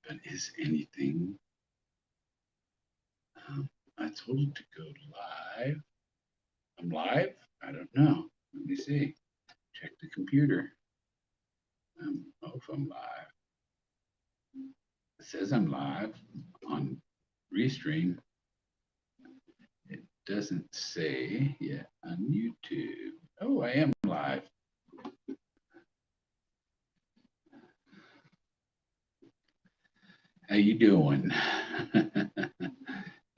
But is anything? I told it to go live. I'm live? I don't know. Let me see. Check the computer. Oh, if I'm live. It says I'm live on Restream. It doesn't say yet on YouTube. Oh, I am live. How you doing? Let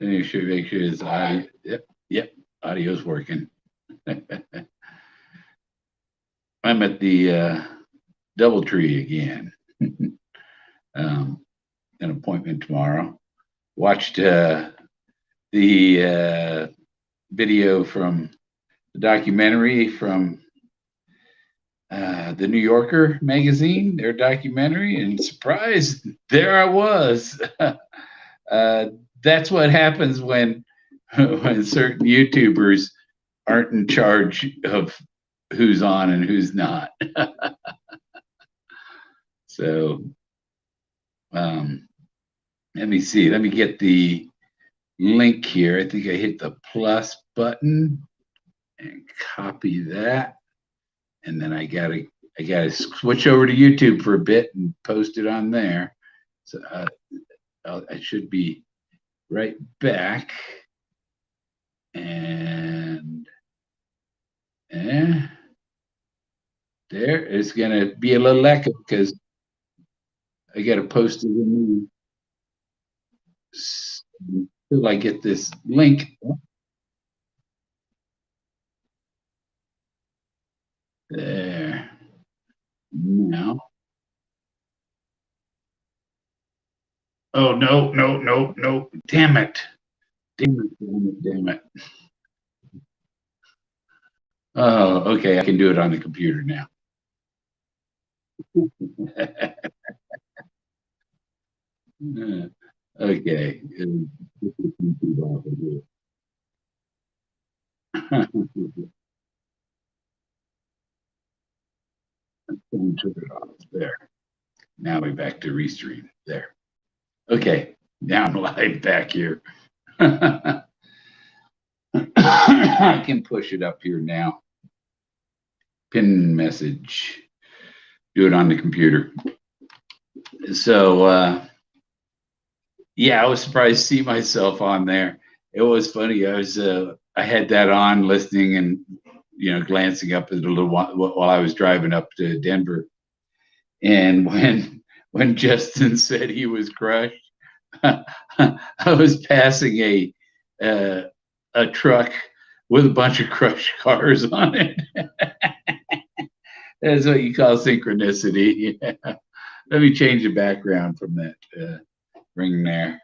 me make sure it's audio. Yep, audio's working. I'm at the DoubleTree again. An appointment tomorrow. Watched the video from the documentary from the New Yorker magazine, their documentary, and surprise, there I was. That's what happens when certain YouTubers aren't in charge of who's on and who's not. So let me see. Let me get the link here. I think I hit the plus button and copy that. And then I gotta switch over to YouTube for a bit and post it on there. So I should be right back. And there it's gonna be a little echo because I gotta post it in until I get this link. There. Now. Oh, no, no, no, no. Damn it. Damn it, damn it, damn it. Oh, okay. I can do it on the computer now. Okay. Turn it off. There. Now we're back to Restream. There. Okay. Now I'm live back here. I can push it up here now. Pin message. Do it on the computer. So, yeah, I was surprised to see myself on there. It was funny. I had that on listening and, glancing up at it a little while I was driving up to Denver. And when Justin said he was crushed, I was passing a truck with a bunch of crushed cars on it. That's what you call synchronicity. Yeah. Let me change the background from that ring there.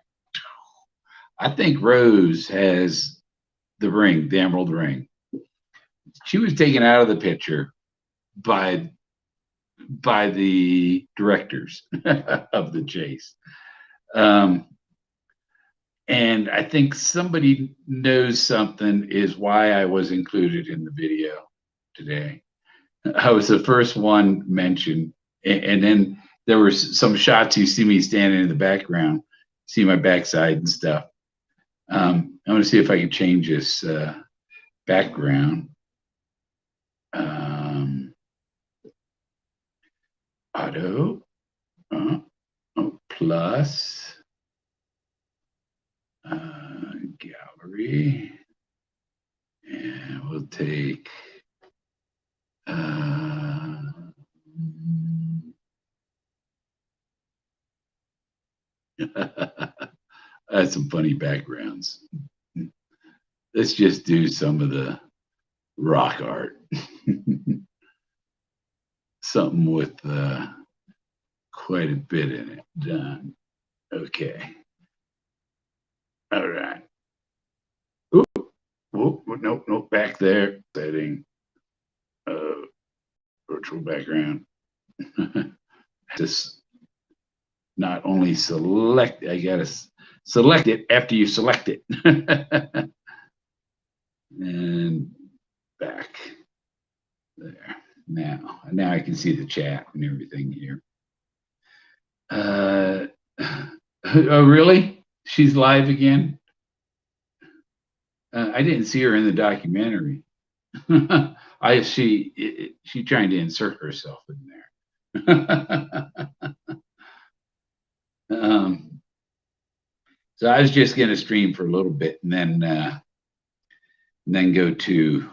I think Rose has the ring, the emerald ring. She was taken out of the picture by the directors of the chase. And I think somebody knows something is why I was included in the video today. I was the first one mentioned, and then there were some shots you see me standing in the background, see my backside and stuff. I want to see if I can change this background. Auto, plus, gallery, and we'll take that's some funny backgrounds. Let's just do some of the rock art. Something with quite a bit in it. Done. Okay. All right. Ooh. Oh, nope, back there. Setting virtual background. Just not only select, I gotta select it after you select it. And back there. Now I can see the chat and everything here. Oh, really? She's live again? I didn't see her in the documentary. I she trying to insert herself in there. um, so I was just going to stream for a little bit and then go to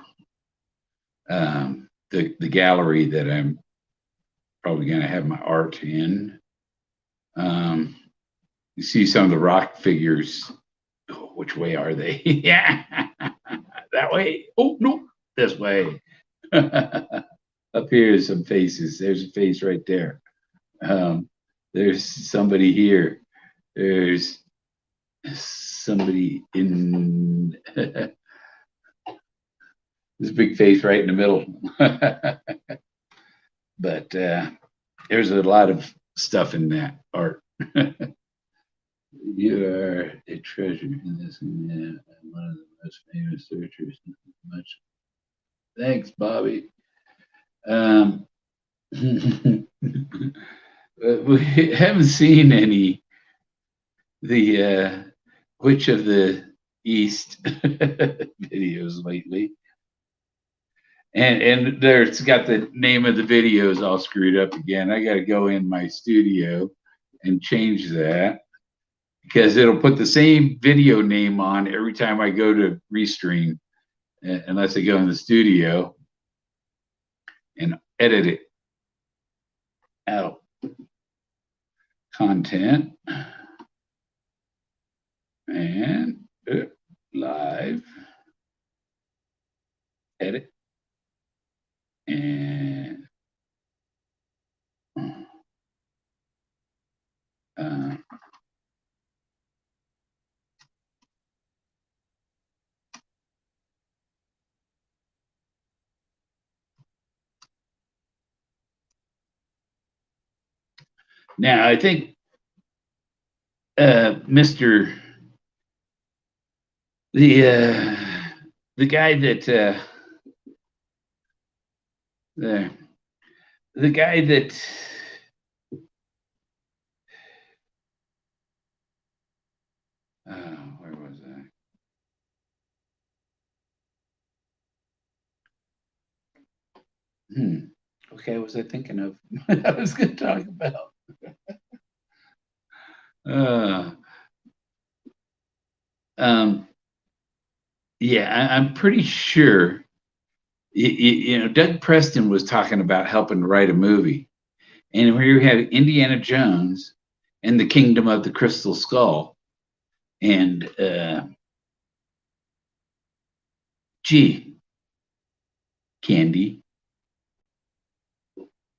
the gallery that I'm probably going to have my art in. Um, you see some of the rock figures. Oh, which way are they? Yeah, that way. Oh no, this way. Up here is some faces. There's a face right there. Um, there's somebody here. There's somebody in this big face right in the middle. But there's a lot of stuff in that art. You are a treasure in this, and one of the most famous searchers. Much thanks, Bobby. Um, we haven't seen any the Witch of the East videos lately. And there's got the name of the videos all screwed up again. I got to go in my studio and change that because it'll put the same video name on every time I go to restream, unless I go in the studio and edit it out. Content and live, edit, and uh, now I think Mr. the uh, the guy that the the guy that where was I? Okay, what was I thinking of? I was going to talk about. Uh, um, yeah, I'm pretty sure. You know, Doug Preston was talking about helping write a movie, and here we have Indiana Jones and the Kingdom of the Crystal Skull, and gee, Candy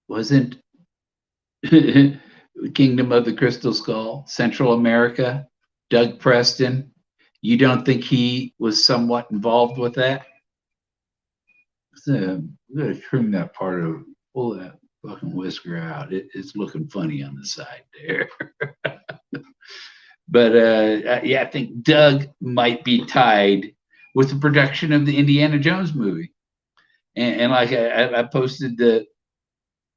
wasn't Kingdom of the Crystal Skull, Central America, Doug Preston. You don't think he was somewhat involved with that? So, I'm gonna trim that part of pull that fucking whisker out. It's looking funny on the side there. But yeah, I think Doug might be tied with the production of the Indiana Jones movie. And like I posted the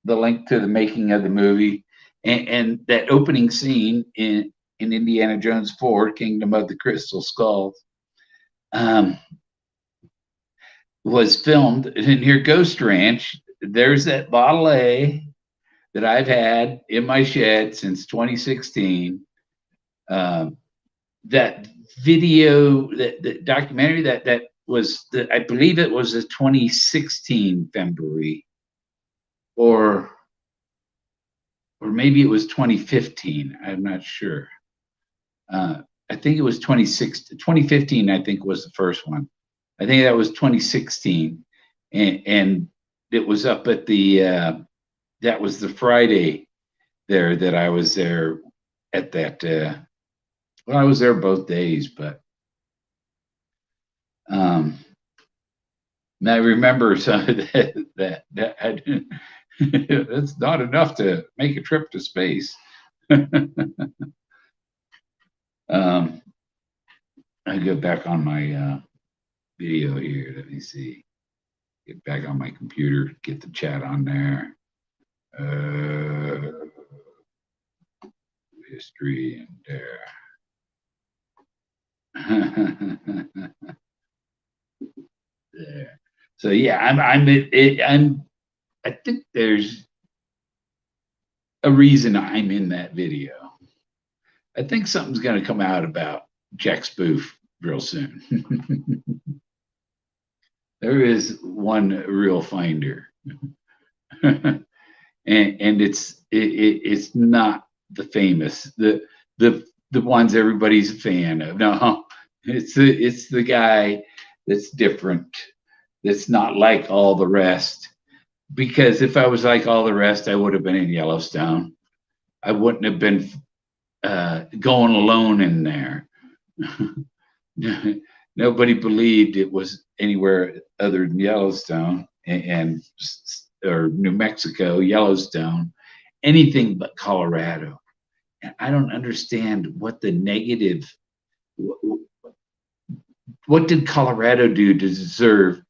link to the making of the movie and that opening scene in Indiana Jones 4, Kingdom of the Crystal Skulls, um, was filmed in your Ghost Ranch. There's that Model A that I've had in my shed since 2016. Um, that video, that documentary, that was, I believe it was a 2016 February, or maybe it was 2015. I'm not sure. I think it was 2015. I think was the first one. I think that was 2016, and it was up at the. That was the Friday there that I was there at that. Well, I was there both days, but um, and I remember some of that I didn't, that's not enough to make a trip to space. um, I go back on my video here. Let me see. Get back on my computer. Get the chat on there. history and there. So yeah, I think there's a reason I'm in that video. I think something's going to come out about Jack Spoof real soon. There is one real finder, and it's not the famous the ones everybody's a fan of. No, it's the guy that's different, that's not like all the rest. Because if I was like all the rest, I would have been in Yellowstone. I wouldn't have been going alone in there. Nobody believed it was anywhere other than Yellowstone and or New Mexico, Yellowstone, anything but Colorado. And I don't understand what the negative. What did Colorado do to deserve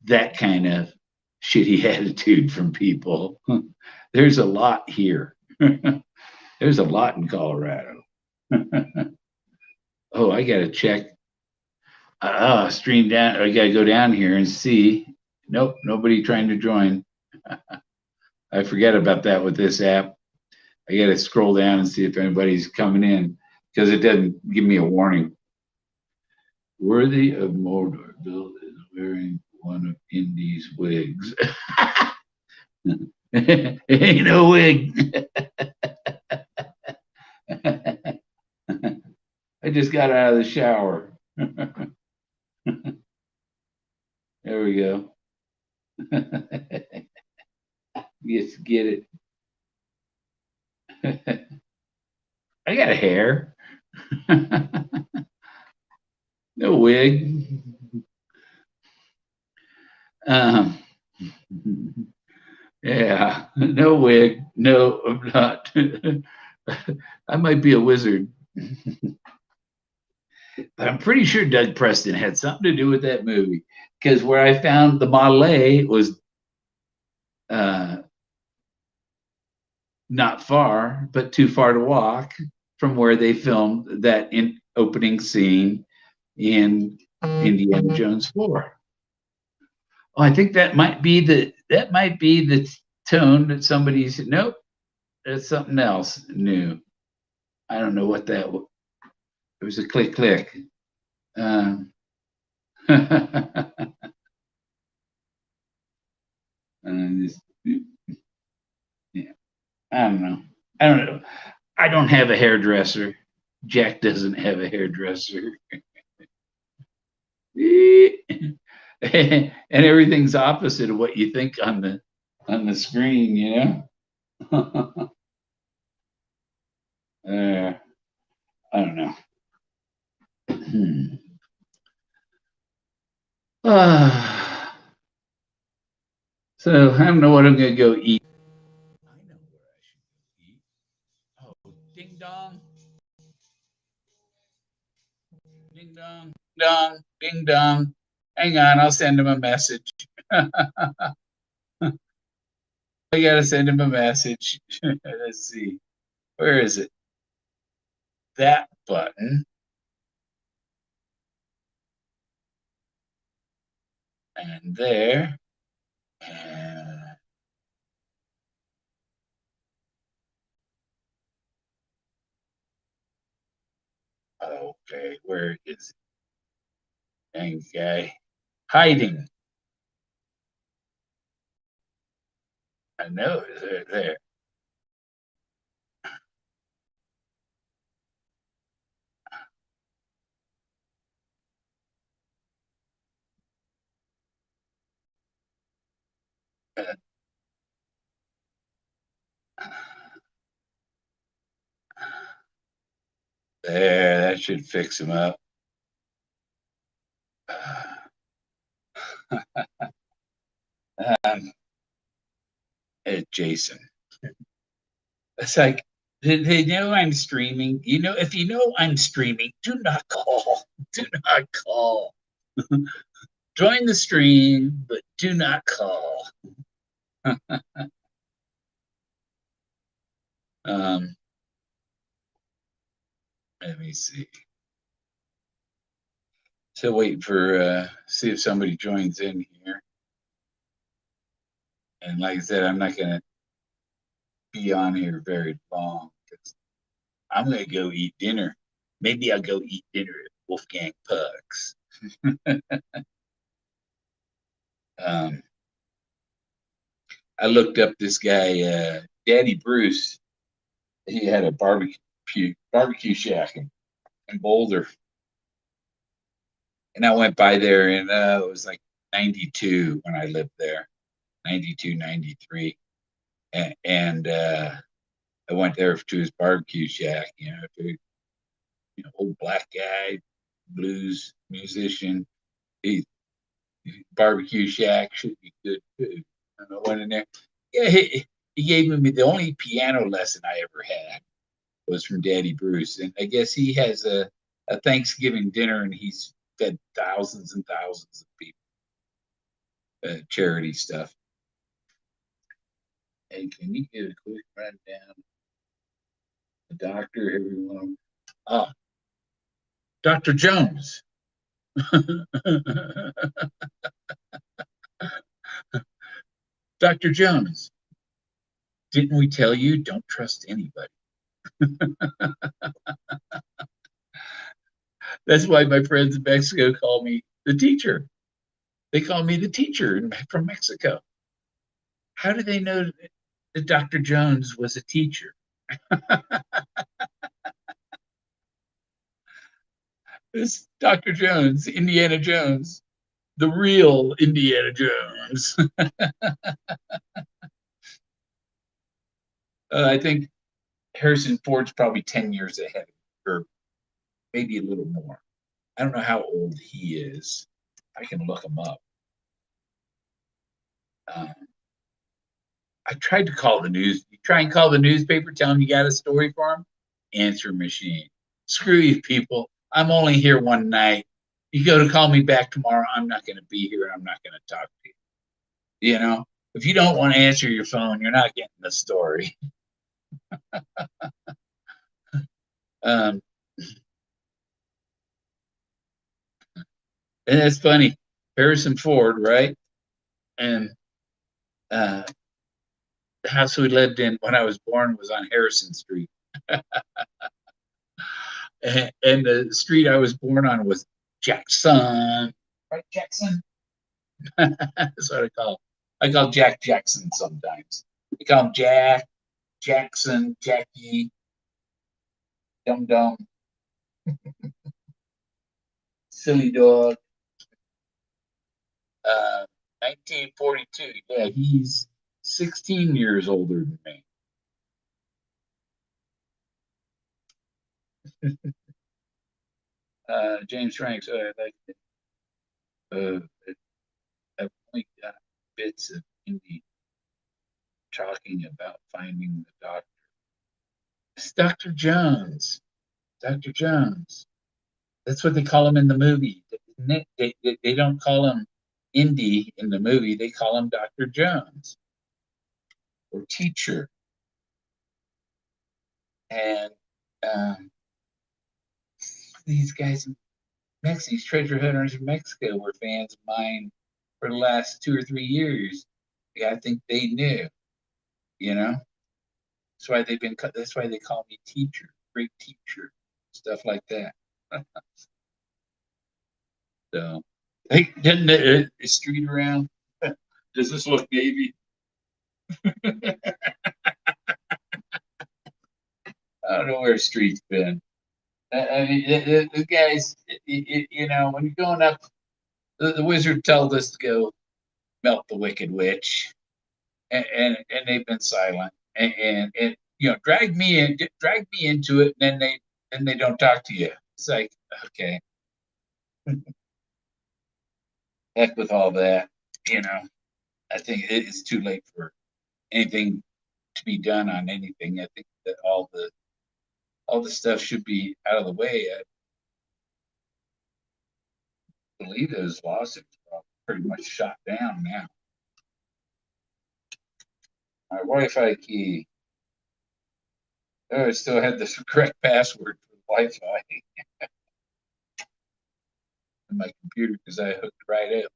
that kind of shitty attitude from people? There's a lot here. There's a lot in Colorado. Oh, I gotta check. Stream down. I gotta go down here and see. Nope, nobody trying to join. I forget about that with this app. I gotta scroll down and see if anybody's coming in because it doesn't give me a warning. Worthy of Mordor, Bill is wearing one of Indy's wigs. Ain't no wig. I just got out of the shower. There we go. Yes, get it. I got a hair. No wig. Yeah, no wig. No, I'm not. I might be a wizard. But I'm pretty sure Doug Preston had something to do with that movie because where I found the Model A was not far, but too far to walk from where they filmed that opening scene in Indiana Jones 4. Oh, I think that might be the tone that somebody's. Nope, that's something else new. I don't know what that was. It was a click click. Just, yeah, I don't know. I don't know. I don't have a hairdresser. Jack doesn't have a hairdresser. And everything's opposite of what you think on the screen, you know. I don't know. So I don't know what I'm gonna go eat. I know where I should go eat. Oh, ding dong, ding dong, dong, ding dong. Hang on, I'll send him a message. I gotta send him a message. Let's see. Where is it? That button. And there. And okay, where is it? Dang guy. Hiding. I know it's right there. There, that should fix him up. Jason. It's like they know I'm streaming. You know, if you know I'm streaming, do not call. Do not call. Join the stream, but do not call. um, Let me see. Still waiting for see if somebody joins in here. And like I said, I'm not gonna be on here very long because I'm gonna go eat dinner. Maybe I'll go eat dinner at Wolfgang Puck's. um, I looked up this guy, Daddy Bruce. He had a barbecue shack in Boulder, and I went by there, and it was like 92 when I lived there, 92, 93, and I went there to his barbecue shack. Old black guy, blues musician. He barbecue shack should be good food. I went in there. Yeah, he gave me the only piano lesson I ever had was from Daddy Bruce, and I guess he has a Thanksgiving dinner, and he's fed thousands and thousands of people, charity stuff. Hey, can you get a quick rundown? The doctor, everyone. Oh, Dr. Jones. Dr. Jones, didn't we tell you don't trust anybody? That's why my friends in Mexico call me the teacher. They call me the teacher from Mexico. How did they know that Dr. Jones was a teacher? This Dr. Jones, Indiana Jones, the real Indiana Jones. I think Harrison Ford's probably 10 years ahead, or maybe a little more. I don't know how old he is. I can look him up. Um, I tried to call the news. You try and call the newspaper, tell them you got a story for them. Answer machine. Screw you, people. I'm only here one night. You go to call me back tomorrow. I'm not going to be here. I'm not going to talk to you. If you don't want to answer your phone, you're not getting the story. um, and it's funny. Harrison Ford, right? And the house we lived in when I was born was on Harrison Street. And the street I was born on was Jackson. Right, Jackson? That's what I call. I call Jack Jackson sometimes. I call him Jack, Jackson, Jackie, Dum Dum, Silly Dog. 1942. Yeah, he's 16 years older than me. James Franks. I like it. I've only got bits of Indy talking about finding the doctor. It's Dr. Jones. Dr. Jones. That's what they call him in the movie. They don't call him Indy in the movie. They call him Dr. Jones or teacher. And these guys in Mexico, these treasure hunters in Mexico were fans of mine for the last 2 or 3 years. I think they knew, you know. That's why they call me teacher, great teacher, stuff like that. So, hey, didn't the street around? Does this look Navy? I don't know where Street's been. I mean, the guys, when you're going up, the wizard told us to go melt the wicked witch, and they've been silent, and drag me into it, and then they don't talk to you. It's like, okay, heck with all that. You know, I think it's too late for anything to be done on anything. I think that all the stuff should be out of the way. I believe those lawsuits are pretty much shot down now. My Wi-Fi key. Oh, I still had the correct password for Wi-Fi in my computer because I hooked right up.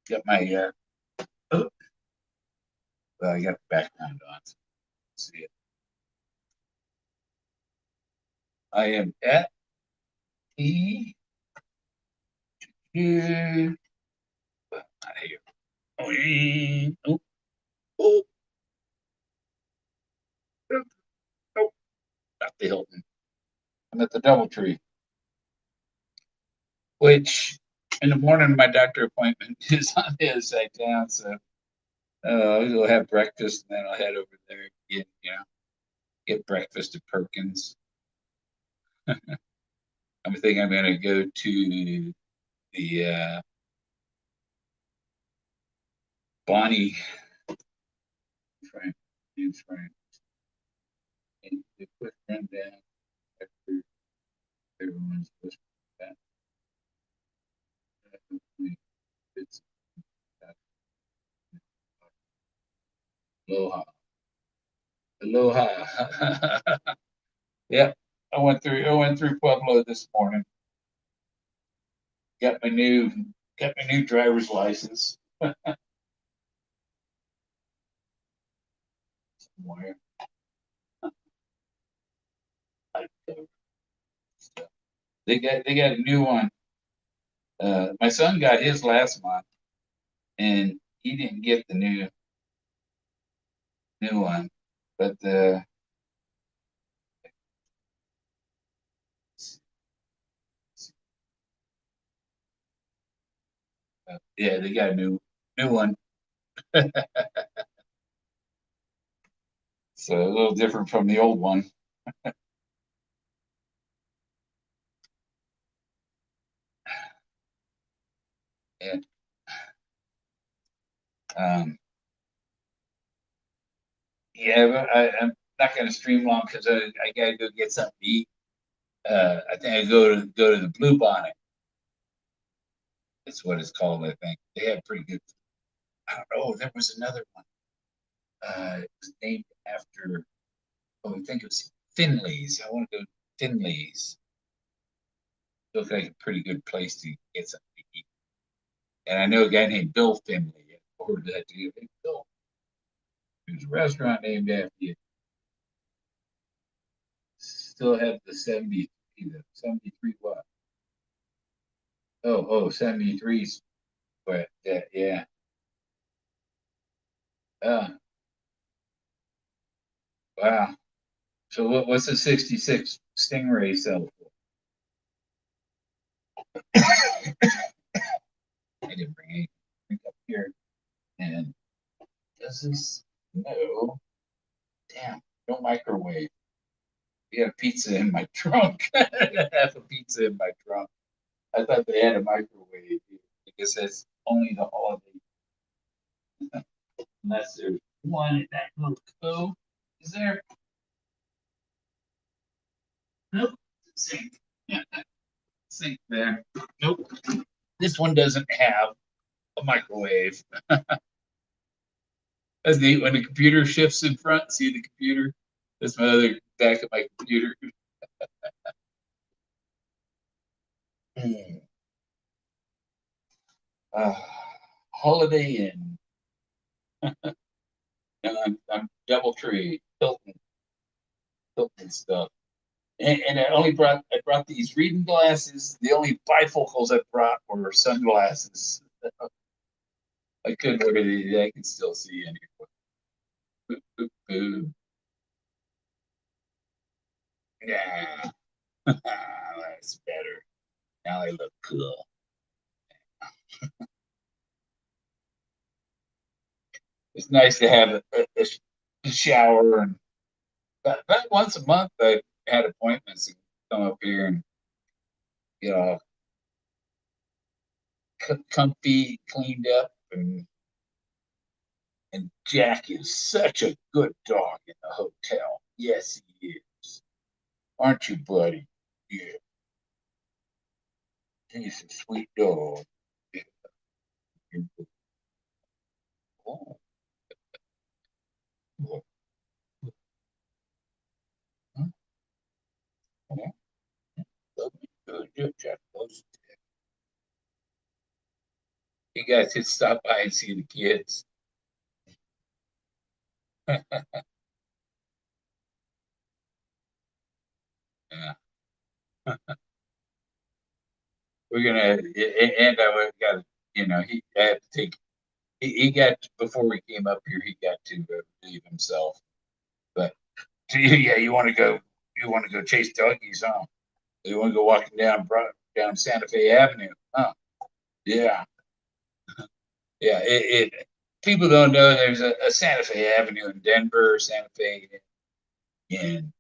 Got my oh, well, I got the background on. So see it. I am at the here. Well, not here. Oh, oh, oh, oh, not the Hilton. I'm at the DoubleTree, which in the morning my doctor appointment is on the other side town. So I'll go have breakfast and then I'll head over there and get breakfast at Perkins. I'm thinking I'm going to go to the Bonnie Frank, James Frank, and the quick rundown after everyone's listening to that. It's Aloha. Aloha. Yeah, I went through Pueblo this morning. Got my new driver's license. Somewhere. They got a new one. My son got his last month, and he didn't get the new one. But yeah, they got a new one. So a little different from the old one. And um, yeah, but I'm not going to stream long because I got to go get something to eat. I think I go to the Blue Bonnet. That's what it's called. I think they have pretty good. I don't know. There was another one. It was named after. Oh, I think it was Finley's. I want to go to Finley's. Looks like a pretty good place to get something to eat. And I know a guy named Bill Finley. I ordered that to you. Hey, Bill, there's a restaurant named after you. Still have the 73 what? Oh, 73s. But yeah. Uh, wow. So what's the 66 Stingray sell for? I didn't bring anything up here. And does this? No. Damn. No microwave. We got pizza in my trunk. Half a pizza in my trunk. I thought they had a microwave. I guess that's only the holiday. Unless there's one in that little cove. Is there? Nope. Sink. Yeah, sink there. Nope. This one doesn't have a microwave. That's neat. When the computer shifts in front, see the computer? That's my other back of my computer. uh, Holiday Inn. And I'm DoubleTree, Hilton stuff. And I brought these reading glasses. The only bifocals I brought were sunglasses. I couldn't wear these. I can still see anyway. Boop, boop, boop. Yeah, that's better. Now I look cool. It's nice to have a shower and about once a month I had appointments to come up here and get all comfy, cleaned up, and Jack is such a good dog in the hotel. Yes, he is. Aren't you, buddy? Yeah, he's a sweet dog. Yeah. Oh, You guys should stop by and see the kids. Yeah. We're gonna, and I got, I have to take. He got before we came up here. He got to relieve himself. But yeah, you want to go? You want to go chase doggies, huh? You want to go walking down Santa Fe Avenue, huh? Yeah, yeah. People don't know there's a Santa Fe Avenue in Denver, Santa Fe in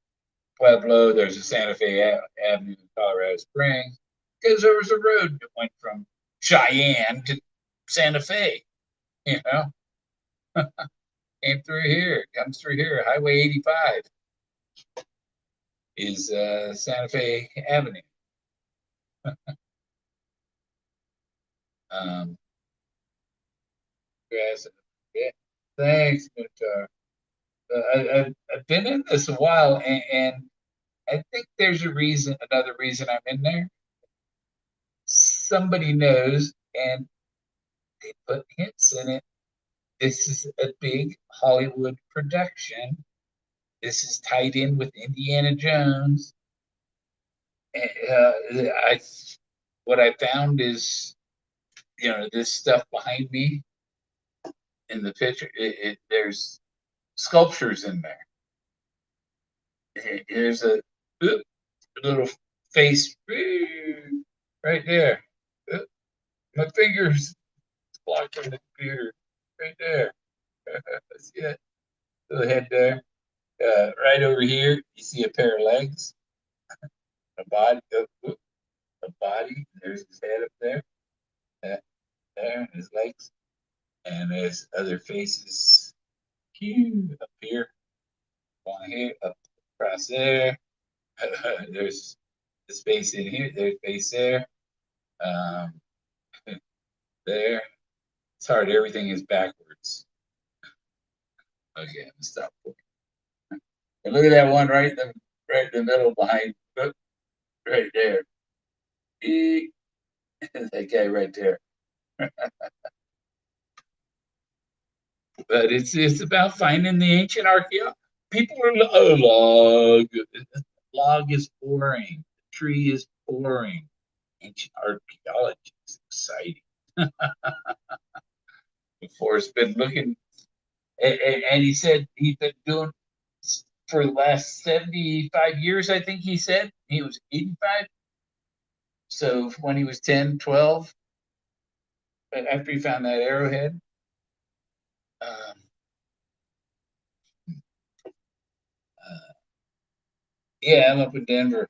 Pueblo. There's a Santa Fe Avenue in Colorado Springs because there was a road that went from Cheyenne to Santa Fe. You know, came through here, comes through here. Highway 85 is Santa Fe Avenue. Um, yes, yeah. Thanks, Mutar. I've been in this a while, and I think there's a reason, another reason I'm in there. Somebody knows, and they put hints in it. This is a big Hollywood production. This is tied in with Indiana Jones. I what I found is, this stuff behind me in the picture. There's sculptures in there. There's a little face right there. My fingers blocking the computer right there. See that little head there? Right over here, you see a pair of legs, a body, a body. There's his head up there, there, and his legs, and there's other faces up here, one here, up across there. There's the space in here. There's space there. Um, there. It's hard. Everything is backwards. Okay, let's stop. And look at that one right in the middle behind, right there. That guy right there. But it's about finding the ancient archaeology. People are log. Log is boring. Tree is boring. Ancient archaeology is exciting. Forrest's been looking, and he said he's been doing for the last 75 years. I think he said he was 85. So when he was 10, 12, after he found that arrowhead, um, yeah, I'm up in Denver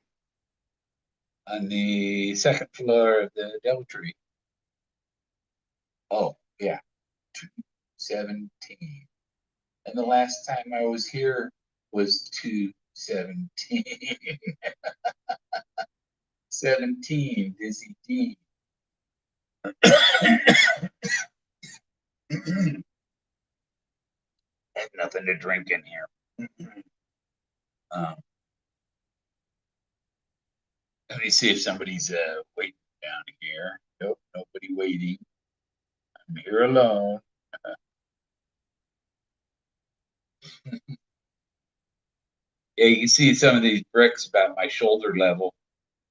on the second floor of the Doubletree. Oh, yeah, 217. And the last time I was here was 217. 17, Dizzy D. Had nothing to drink in here. um, Let me see if somebody's waiting down here. Nope, nobody waiting. I'm here alone. Yeah, you can see some of these bricks about my shoulder level.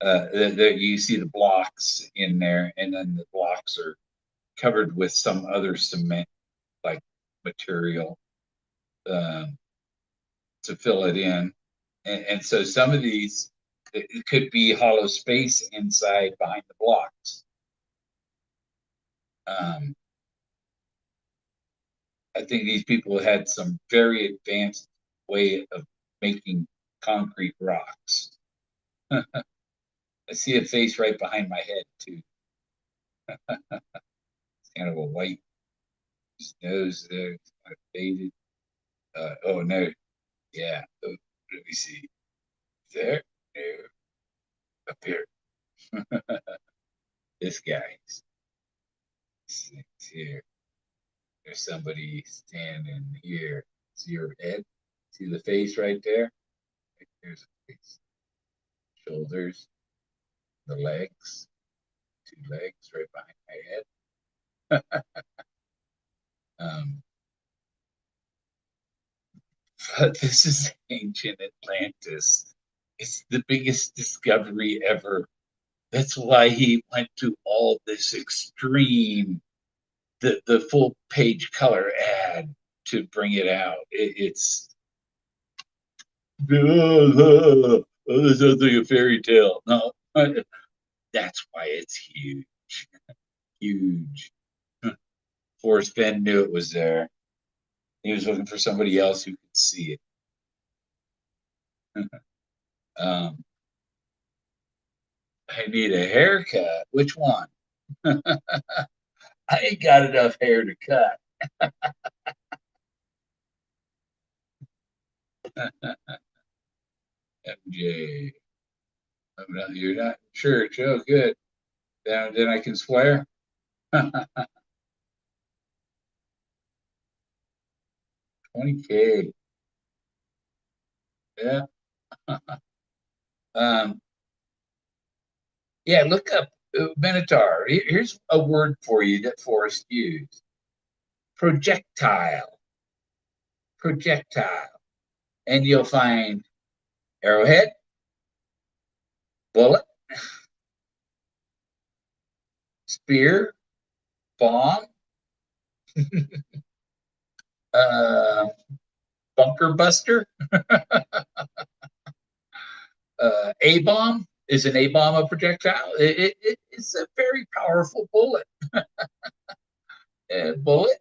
You see the blocks in there, and then the blocks are covered with some other cement like material um, to fill it in. And so some of these, it could be hollow space inside behind the blocks. Um, I think these people had some very advanced way of making concrete rocks. I see a face right behind my head too. It's kind of a white nose there, kind of faded. Oh no, yeah. Oh, let me see. There, there, up here. This guy's here. There's somebody standing here. See your head? See the face right there? There's a face. Shoulders, the legs, two legs right behind my head. Um, but this is ancient Atlantis. It's the biggest discovery ever. That's why he went to all this extreme, the full page color ad to bring it out. It's this sounds like a fairy tale. No, that's why it's huge, huge. Forrest Fenn knew it was there. He was looking for somebody else who could see it. um, I need a haircut. Which one? I ain't got enough hair to cut. MJ. You're not in church. Oh, good. Then I can swear. 20K. Yeah. Um, yeah, look up Minotaur. Here's a word for you that Forrest used. Projectile. Projectile. And you'll find arrowhead, bullet, spear, bomb, uh, bunker buster, A-bomb. Is an A-bomb a projectile? It's a very powerful bullet. Bullet.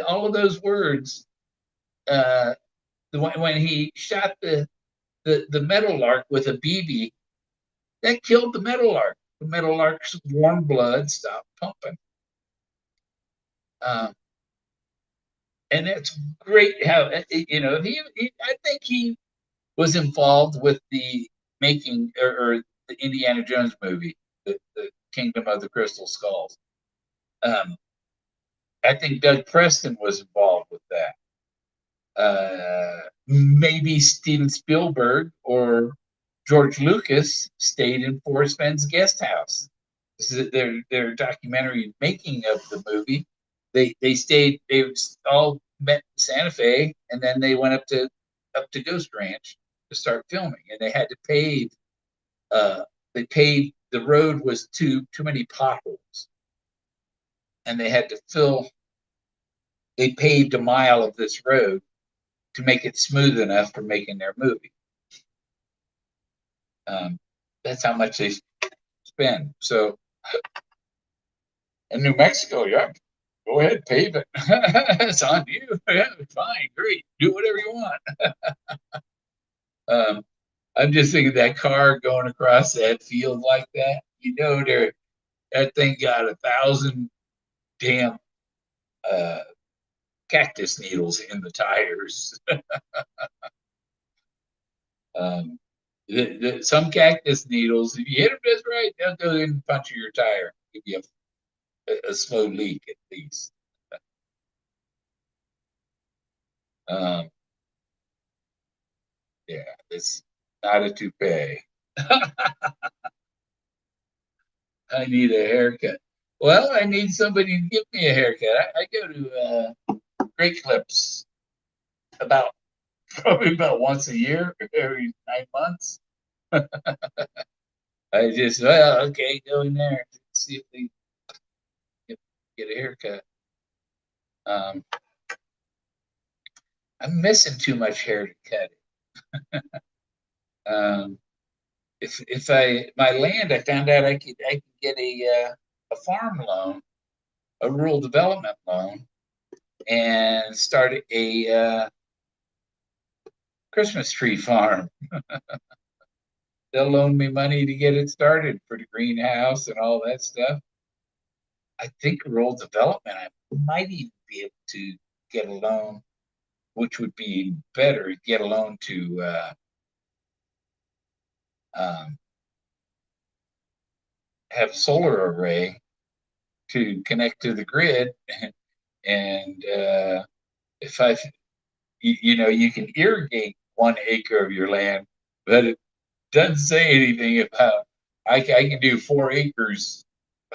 All of those words. Uh, when he shot the meadowlark with a BB, that killed the meadowlark. The meadowlark's warm blood stopped pumping. Um, and that's great how, I think he was involved with the making or the Indiana Jones movie, the Kingdom of the Crystal Skulls. I think Doug Preston was involved with that. Maybe Steven Spielberg or George Lucas stayed in Forrest Fenn's guest house. This is their documentary making of the movie. They stayed. They all met in Santa Fe, and then they went up to Ghost Ranch to start filming. And they had to pave. They paved the road was too many potholes, and they had to fill. They paved a mile of this road to make it smooth enough for making their movie. That's how much they spend. So in New Mexico, yeah, go ahead, pave it. It's on you. Yeah, fine, great, do whatever you want. um, I'm just thinking that car going across that field like that. That thing got 1,000 damn uh, cactus needles in the tires. um, some cactus needles, if you hit them just right, they'll go in and puncture your tire, give you a slow leak at least. Um, yeah, it's not a toupee. I need a haircut. Well, I need somebody to give me a haircut. I go to Great Clips probably about once a year, every 9 months. I just, well, okay, go in there and see if they get a haircut. Um, I'm missing too much hair to cut it. Um, if my land, I found out I could get a farm loan, a rural development loan, and start a Christmas tree farm. They'll loan me money to get it started for the greenhouse and all that stuff. I think rural development, I might even be able to get a loan, which would be better, get a loan to um, have solar array to connect to the grid. And if you can irrigate 1 acre of your land, but it doesn't say anything about I can do 4 acres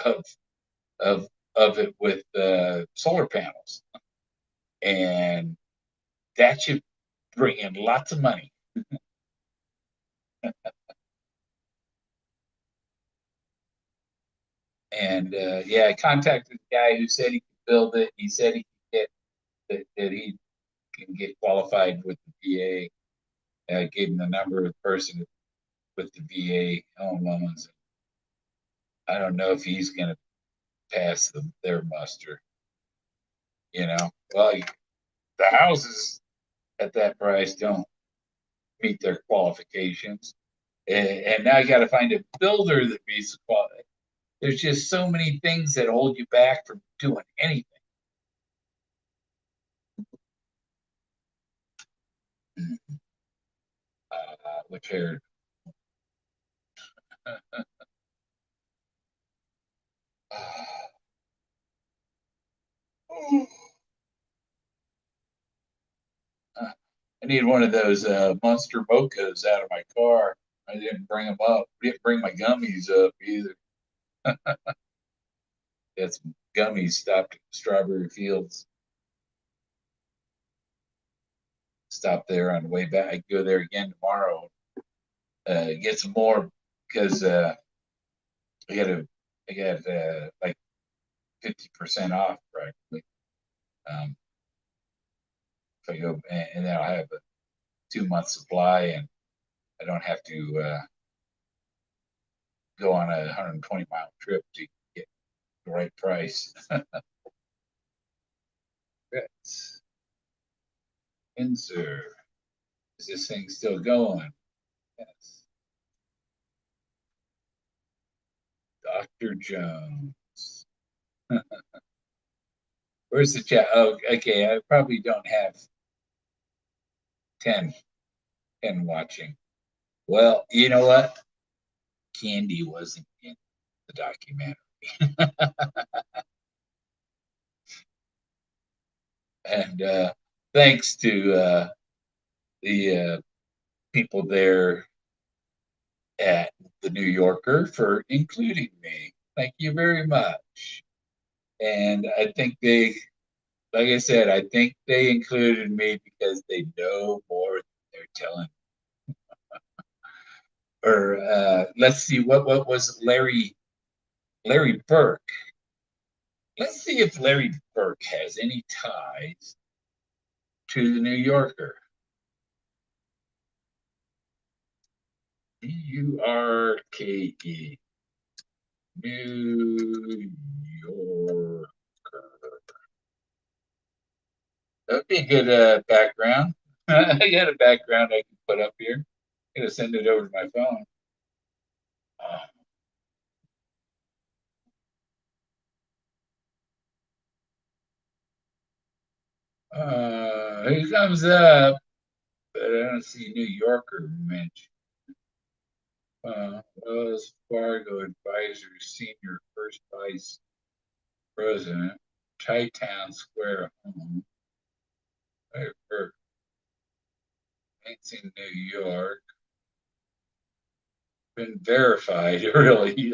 of of it with solar panels, and that should bring in lots of money. And yeah, I contacted the guy who said he could build it. He said he could get that he can get qualified with the VA. I gave him the number of the person with the VA home loans. I don't know if he's going to pass their muster. Well, the houses at that price don't meet their qualifications, and now you got to find a builder that meets the quality. There's just so many things that hold you back from doing anything. Which are I need one of those monster mochas out of my car. I didn't bring them up. Didn't bring my gummies up either. Got some gummies stopped at Strawberry Fields. Stop there on the way back. I go there again tomorrow. Get some more because I got like 50% off practically. If I go and then I'll have a 2 month supply, and I don't have to go on a 120-mile trip to get the right price. Yes. Insert. Is this thing still going? Yes. Dr. Jones. Where's the chat? Oh, okay. I probably don't have 10 watching. Well, you know what? Candy wasn't in the documentary. And thanks to the people there at the New Yorker for including me. Thank you very much. And I think like I said, I think they included me because they know more than they're telling. Or let's see, what was Larry Burke? Let's see if Larry Burke has any ties to the New Yorker. Burke. New Yorker. That'd be a good background. I got a background I can put up here. I'm gonna send it over to my phone. He comes up, but I don't see New Yorker mentioned. Wells Fargo Advisor, Senior First Vice President, Chi-Town Square Home, Lansing, New York. Been verified, really.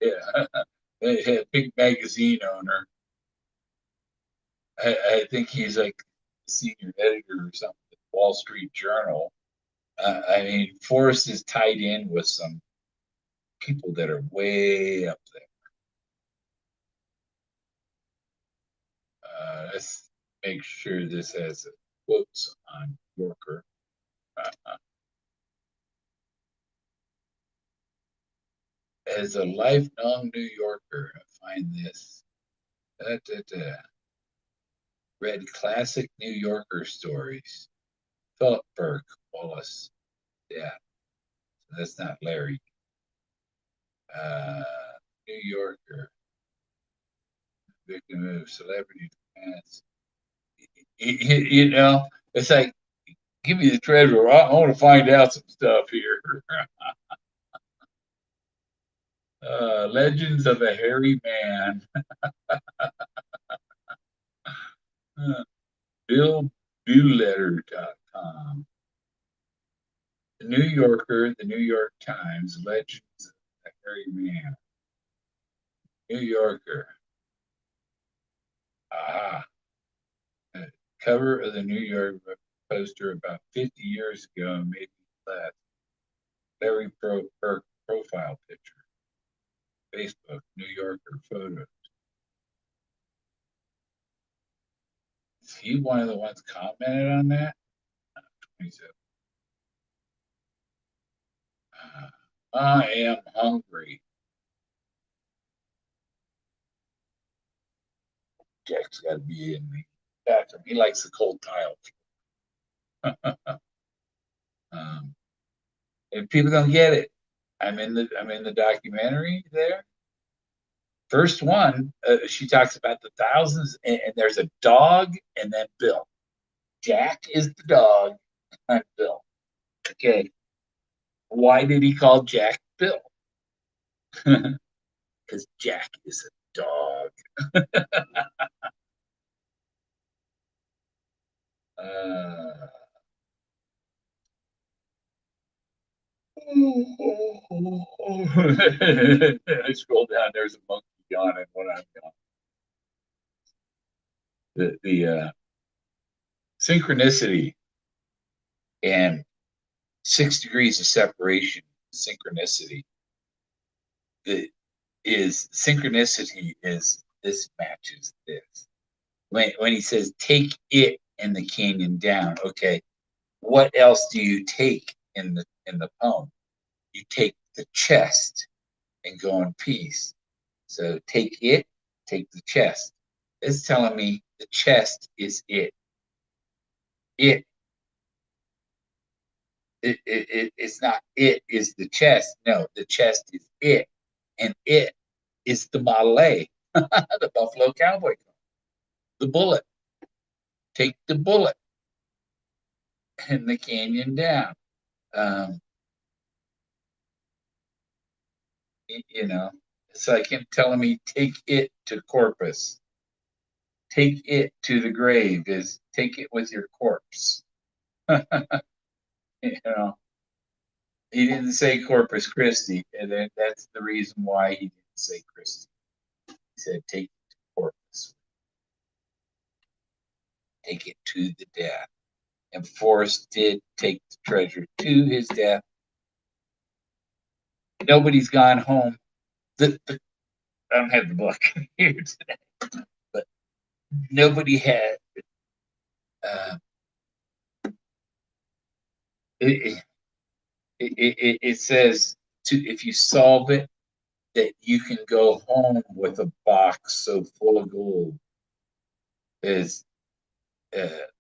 Yeah. Big magazine owner. I think he's like senior editor or something at the Wall Street Journal. I mean, Forrest is tied in with some people that are way up there. Let's make sure this has quotes on Yorker. As a lifelong New Yorker, I find this. Da, da, da. Read classic New Yorker stories. Philip Burke, Wallace. Yeah, so that's not Larry. Uh, New Yorker. Victim of celebrity defense. It's like, give me the treasure. I want to find out some stuff here. Legends of a Hairy Man. BillBuletter.com. The New Yorker, the New York Times, Legends of a Hairy Man. New Yorker. Cover of the New York poster about 50 years ago, maybe less. Larry Burke profile picture. Facebook, New Yorker photos. Is he one of the ones commented on that? 27. I am hungry. Jack's got to be in the bathroom. He likes the cold tile. And people don't get it. I'm in the documentary there. First one, she talks about the thousands, and there's a dog, and then Bill. Jack is the dog, and Bill. Okay, why did he call Jack Bill? Because Jack is a dog. I scroll down. There's a monkey yawning when I'm gone. The synchronicity and 6 degrees of separation. Synchronicity synchronicity is this matches this. When he says take it in the canyon down, okay, what else do you take in the poem? You take the chest and go in peace. So take it, take the chest. It's telling me the chest is it. It's not it is the chest. No, the chest is it. And it is the Model A, the Buffalo Cowboy. The bullet. Take the bullet and the canyon down. You know, it's like him telling me, take it to Corpus. Take it to the grave is take it with your corpse. You know, he didn't say Corpus Christi, and that's the reason why he didn't say Christi. He said take it to Corpus. Take it to the death. And Forrest did take the treasure to his death. Nobody's gone home. I don't have the book here today, but nobody had. It says if you solve it, that you can go home with a box so full of gold is it'd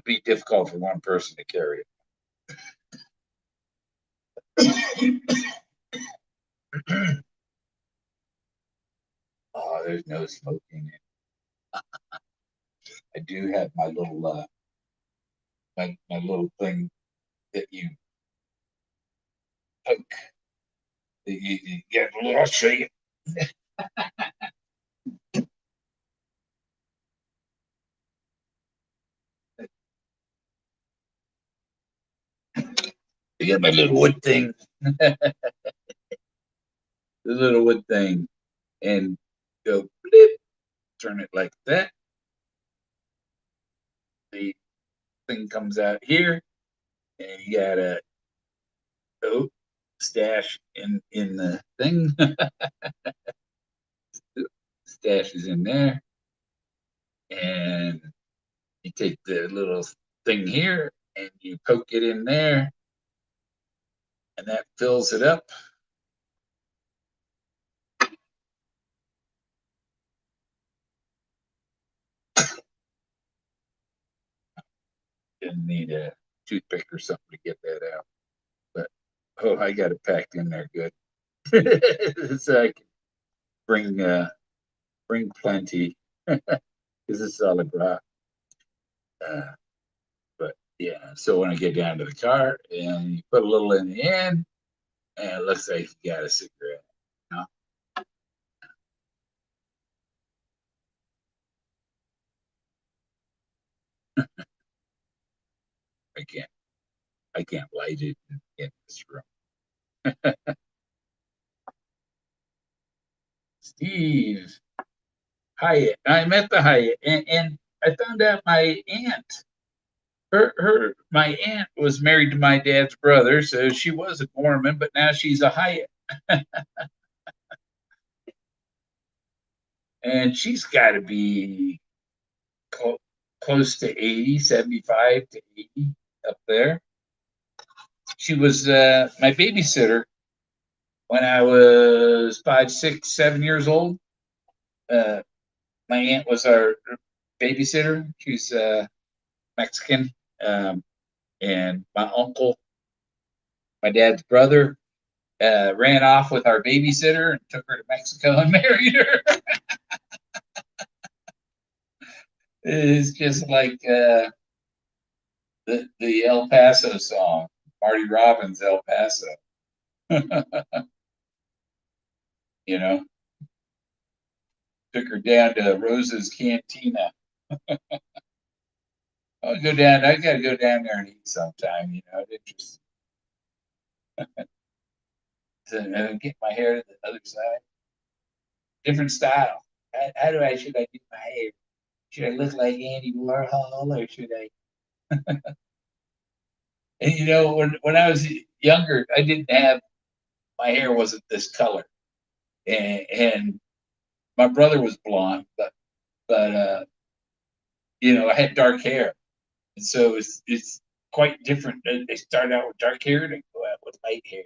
be difficult for one person to carry it. Oh, there's no smoking. I do have my little my little thing that you poke. You get a little. I'll show you. You get my little wood thing. The little wood thing, and go blip, turn it like that. The thing comes out here, and you gotta stash in the thing. Stash is in there, and you take the little thing here and you poke it in there, and that fills it up. Didn't need a toothpick or something to get that out, but I got it packed in there good, so I can bring plenty because it's solid rock. But yeah, so when I get down to the car and you put a little in the end, and it looks like you got a cigarette. You know? I can't light it in this room. Steve Hyatt. I met the Hyatt, and I found out my aunt, my aunt was married to my dad's brother, so she was a Gorman, but now she's a Hyatt, and she's got to be clo- close to 80, 75 to 80 up there. She was my babysitter when I was 5, 6, 7 years old. Uh, my aunt was our babysitter. She's Mexican. Um, and my uncle, my dad's brother, ran off with our babysitter and took her to Mexico and married her. It's just like the El Paso song, Marty Robbins, El Paso. You know, took her down to Rosa's Cantina. I'll go down. I got to go down there and eat sometime. You know, it just to get my hair to the other side. Different style. How do I should I do my hair? Should I look like Andy Warhol or should I? And you know, when I was younger, I didn't have my hair wasn't this color, and my brother was blonde, but you know, I had dark hair, and so it's quite different. They start out with dark hair and go out with light hair.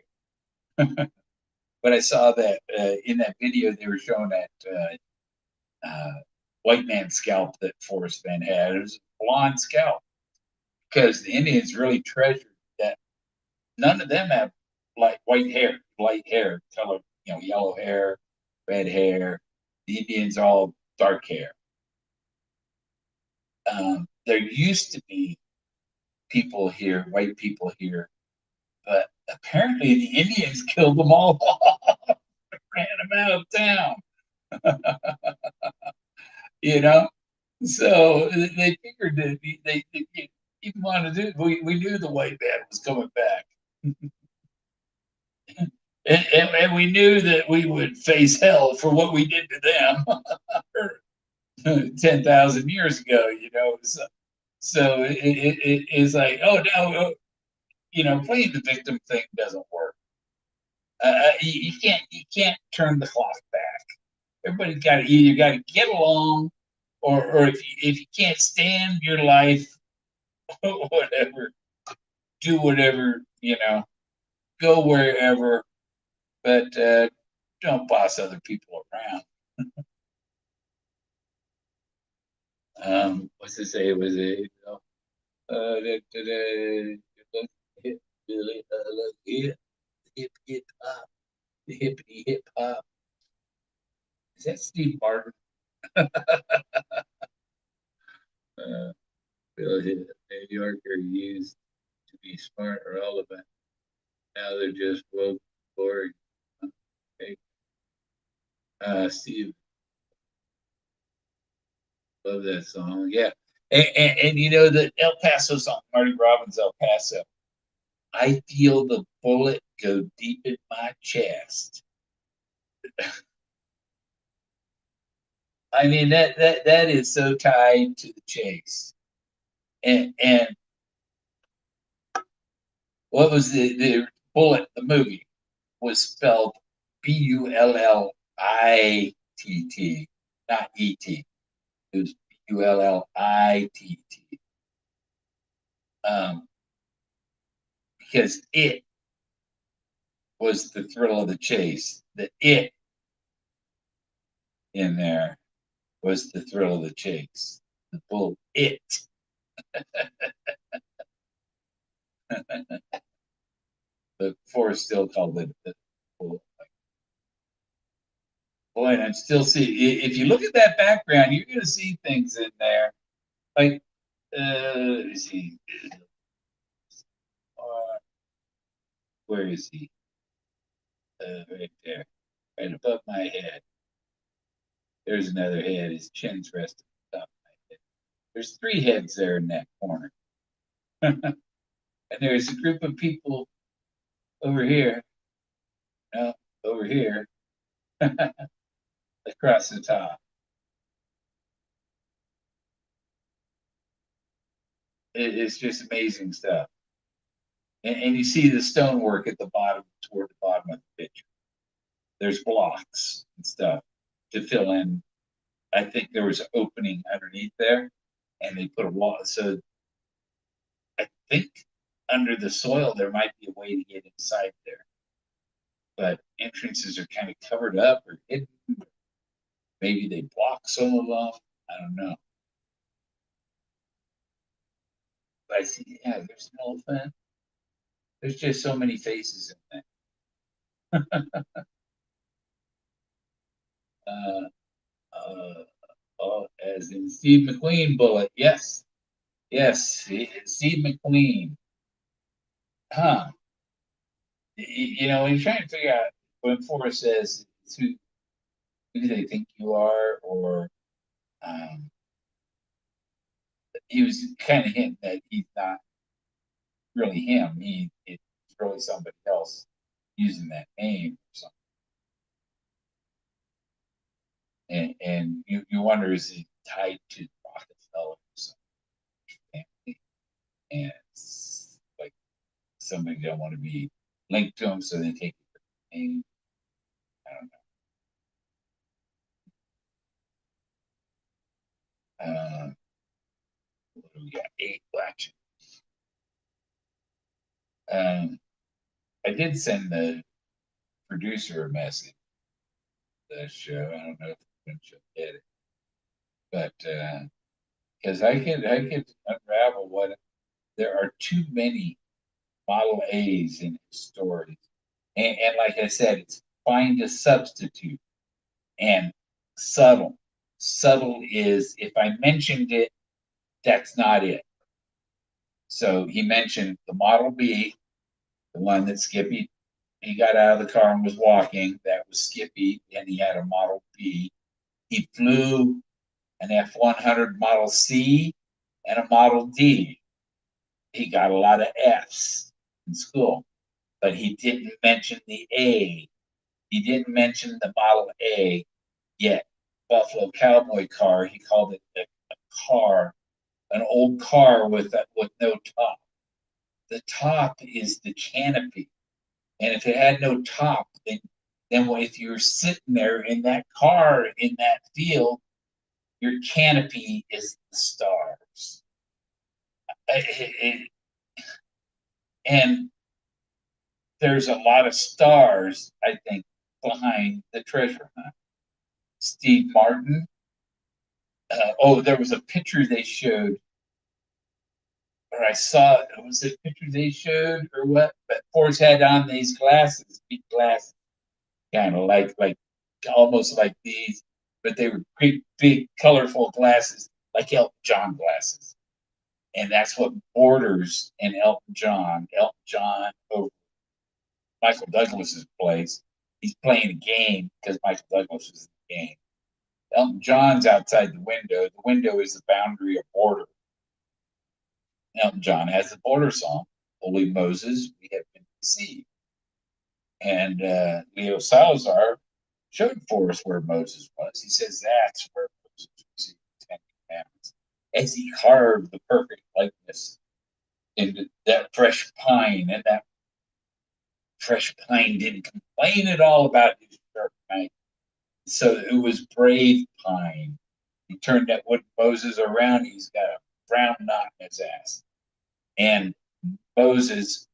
But I saw that in that video they were showing that uh, white man scalp that Forrest Fenn had. It was a blonde scalp because the Indians really treasured that. None of them have like light hair color, you know, yellow hair, red hair. The Indians all dark hair. There used to be people here, white people here, but apparently the Indians killed them all off, ran them out of town. You know, so they figured that they even wanted to do. We knew the white man was coming back. And we knew that we would face hell for what we did to them 10,000 years ago, you know. So it is like, oh, no, you know, playing the victim thing doesn't work. You can't turn the clock back. Everybody's got to either got to get along, or if you can't stand your life, whatever, do whatever, you know, go wherever, but don't boss other people around. What's to say? Was it? You know, hip, really, hip hop, the hippity hip hop. Is that Steve Martin? Uh, New Yorker used to be smart or relevant. Now they're just woke, boring. Okay. Steve, love that song. Yeah, and you know the El Paso song, Marty Robbins, El Paso. I feel the bullet go deep in my chest. I mean that is so tied to the chase. And what was the bullet? The movie was spelled Bullitt, not Et. It was Bullitt. Um, because it was the thrill of the chase. The it in there was the thrill of the chase. The bull it. But Forrest still called it the bull. Boy, and I'm still see if you look at that background, you're going to see things in there. Like, let me see, uh, where is he? Right there, right above my head. There's another head. His chin's resting on top of my head. There's three heads there in that corner, and there's a group of people over here. No, over here, across the top. It's just amazing stuff. And you see the stonework at the bottom, toward the bottom of the picture. There's blocks and stuff to fill in. I think there was an opening underneath there, and they put a wall. So I think under the soil there might be a way to get inside there, but entrances are kind of covered up or hidden. Maybe they block some of them. I don't know. But I see, yeah, there's an elephant. There's just so many faces in that. Uh, uh, as in Steve McQueen bullet. Yes, yes, Steve McQueen. Huh. You know, when you're trying to figure out when Forrest says who do they think you are, or um, he was kind of hinting that he's not really him. It's really somebody else using that name or something. And you wonder, is he tied to Rockefeller or something? And it's like somebody don't want to be linked to him, so they take the name. I don't know. What do we got? 8 black. Um, I did send the producer a message. The show. I don't know if she'll get it, but because I could unravel what there are too many Model A's in his stories, and like I said, it's find a substitute and subtle. Subtle is if I mentioned it, that's not it. So he mentioned the Model B, the one that Skippy he got out of the car and was walking. That was Skippy, and he had a Model B. He flew an F-100 Model C and a Model D. He got a lot of F's in school, but he didn't mention the A. He didn't mention the Model A yet. Buffalo Cowboy car. He called it a car, an old car with no top. The top is the canopy, and if it had no top, then if you're sitting there in that car in that field, your canopy is the stars. And there's a lot of stars, I think, behind the treasure hunt. Steve Martin. There was a picture they showed, or I saw. Was it a picture they showed, or what? But Forrest had on these glasses, big glasses, kind of like almost like these, but they were big, colorful glasses, like Elton John glasses. And that's what Borders and Elton John. Elton John over Michael Douglas's place. He's playing a game because Michael Douglas is in the game. Elton John's outside the window. The window is the boundary of border. Elton John has the border song, Holy Moses, we have been deceived. And Leo Salazar showed for us where Moses was. He says that's where Moses received the Ten Commandments as he carved the perfect likeness into that fresh pine. And that fresh pine didn't complain at all about his sharp knife. So it was brave pine. He turned that wood Moses around. He's got a brown knot in his ass. And Moses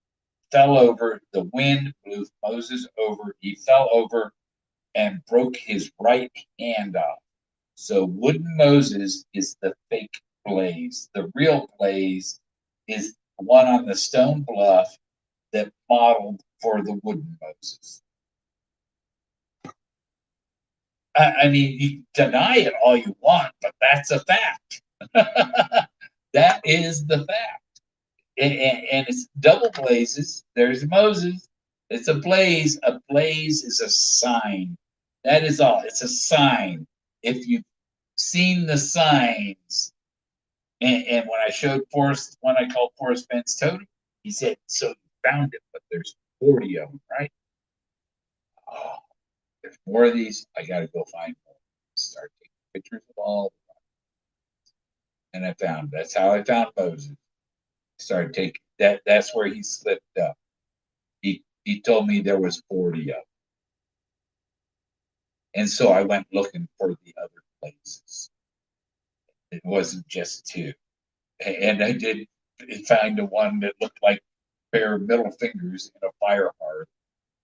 fell over. The wind blew Moses over. He fell over and broke his right hand off. So wooden Moses is the fake Blaze. The real Blaze is the one on the stone bluff that modeled for the wooden Moses. I mean, you deny it all you want, but that's a fact. That is the fact. And it's double blazes. There's Moses. It's a blaze. A blaze is a sign. That is all. It's a sign. If you've seen the signs, and when I showed Forrest, when I called Forrest Ben's totem, he said, "So you found it, but there's 40 of them, right?" Oh, there's more of these. I got to go find more. Start taking pictures of all. And I found that's how I found Moses. started taking that. That's where he slipped up. He told me there was 40 of them. And so I went looking for the other places. It wasn't just two. And I did find the one that looked like a pair of middle fingers in a fire hearth.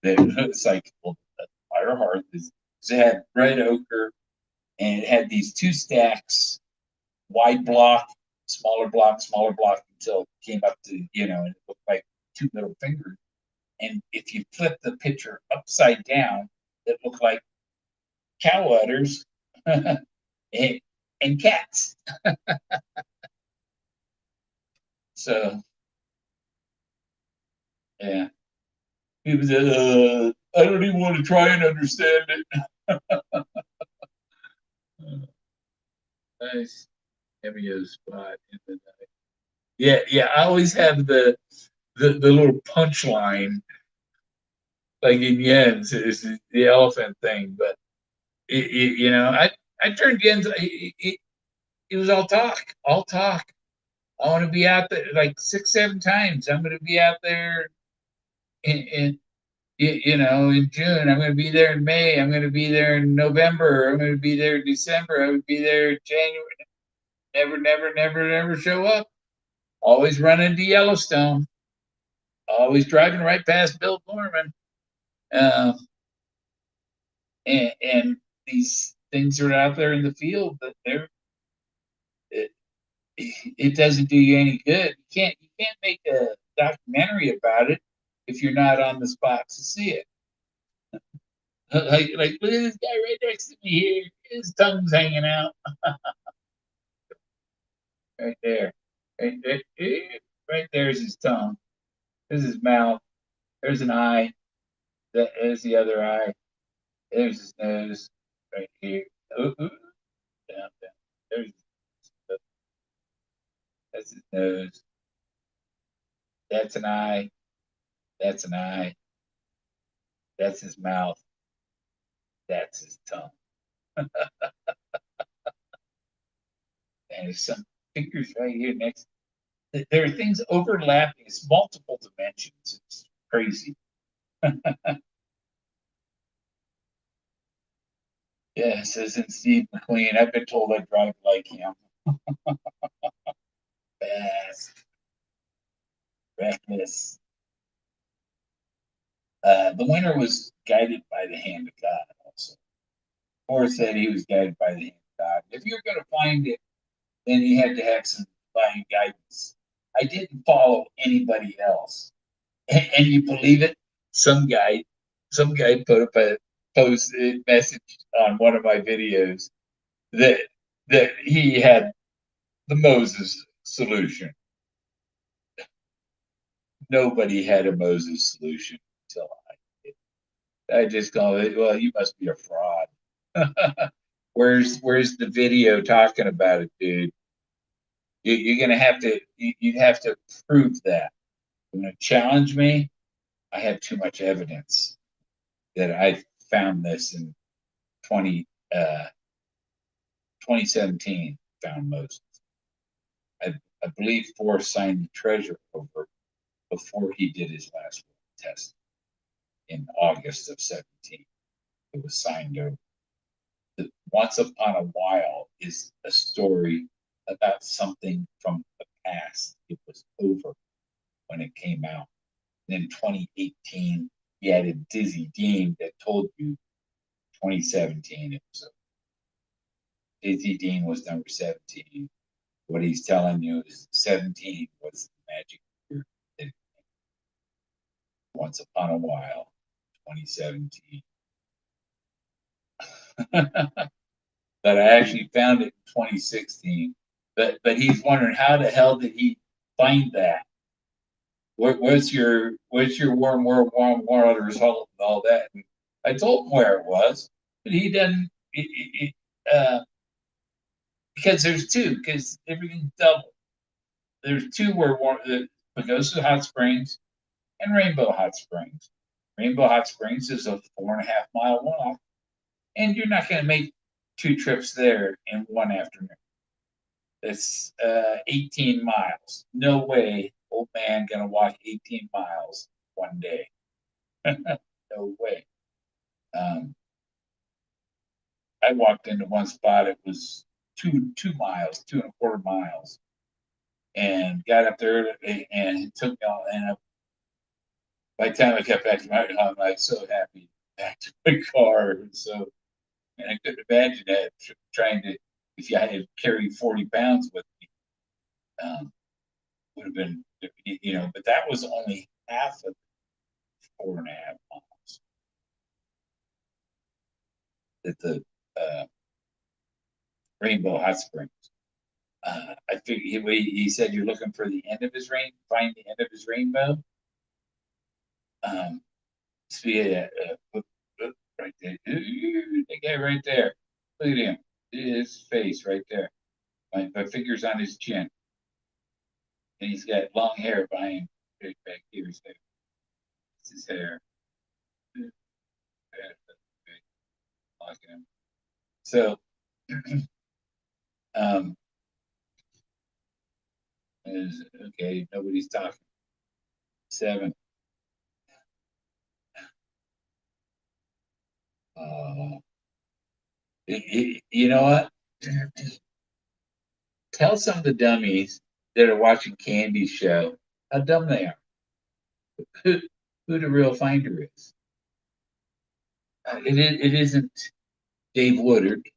That it's like, well, a fire hearth is, it had red ochre and it had these two stacks, wide block, smaller block until it came up to, and it looked like two middle fingers. And if you flip the picture upside down, it looked like cow udders and cats. So, yeah. He was, I don't even want to try and understand it. Nice cameo spot in the night. Yeah, yeah. I always have the little punchline, like in Jens, is the elephant thing. But I turned Jens. It was all talk, all talk. I want to be out there like 6, 7 times. I'm going to be out there in in June. I'm going to be there in May. I'm going to be there in November. I'm going to be there in December. I would be there in January. Never show up. Always run into Yellowstone. Always driving right past Bill Gorman. Uh, and these things are out there in the field, but it, it doesn't do you any good. You can't make a documentary about it if you're not on the spot to see it. Like look at this guy right next to me here. His tongue's hanging out right there. Right there's his tongue. There's his mouth. There's an eye. There's the other eye. There's his nose right here. Ooh, ooh, down. There's that's his nose. That's an eye. That's an eye. That's his mouth. That's his tongue. And there's some fingers right here next. There are things overlapping. It's multiple dimensions. It's crazy. Yeah, says in Steve McQueen. I've been told I drive like him. Fast, reckless. The winner was guided by the hand of God. Also, Forrest said he was guided by the hand of God. If you're going to find it, then you had to have some divine guidance. I didn't follow anybody else, and you believe it? Some guy, some guy put up a post a message on one of my videos that he had the Moses solution. Nobody had a Moses solution until I did. I just go, well, you must be a fraud. Where's the video talking about it, dude? You're gonna have to you'd have to prove that. You're gonna challenge me. I have too much evidence that I found this in 20 2017. Found Moses. I believe Forrest signed the treasure over before he did his last test in August of 17. It was signed over. Once Upon a While is a story about something from the past. It was over when it came out. And in 2018, he had a Dizzy Dean that told you 2017 it was over. Dizzy Dean was number 17. What he's telling you is 17 was the magic year. Once Upon a While, 2017. But I actually found it in 2016. But he's wondering how the hell did he find that? What's your warm world, warm waters, all that? And I told him where it was, but he doesn't. Because there's two, because everything's double. There's two where Pagosa Hot Springs and Rainbow Hot Springs. Rainbow Hot Springs is a 4.5 mile walk, and you're not going to make 2 trips there in one afternoon. It's 18 miles. No way Old man gonna walk 18 miles one day. No way. Um, I walked into one spot. It was 2 miles, 2.25 miles, and got up there, and it took me all. And by the time I got back to my home, I was so happy back to my car. And so, and I couldn't imagine that trying to, if I had carried 40 pounds with me, would have been, but that was only half of 4.5 miles at the uh, Rainbow Hot Springs. I think he said you're looking for the end of his find the end of his rainbow. Um, so yeah, right there, the guy right there. Look at him, his face right there. My finger's on his chin, and he's got long hair behind, right back here. It's his hair. So, um, okay, nobody's talking. 7. Uh, you know what? Tell some of the dummies that are watching Candy's show how dumb they are. Who, who the real finder is? It isn't Dave Woodard.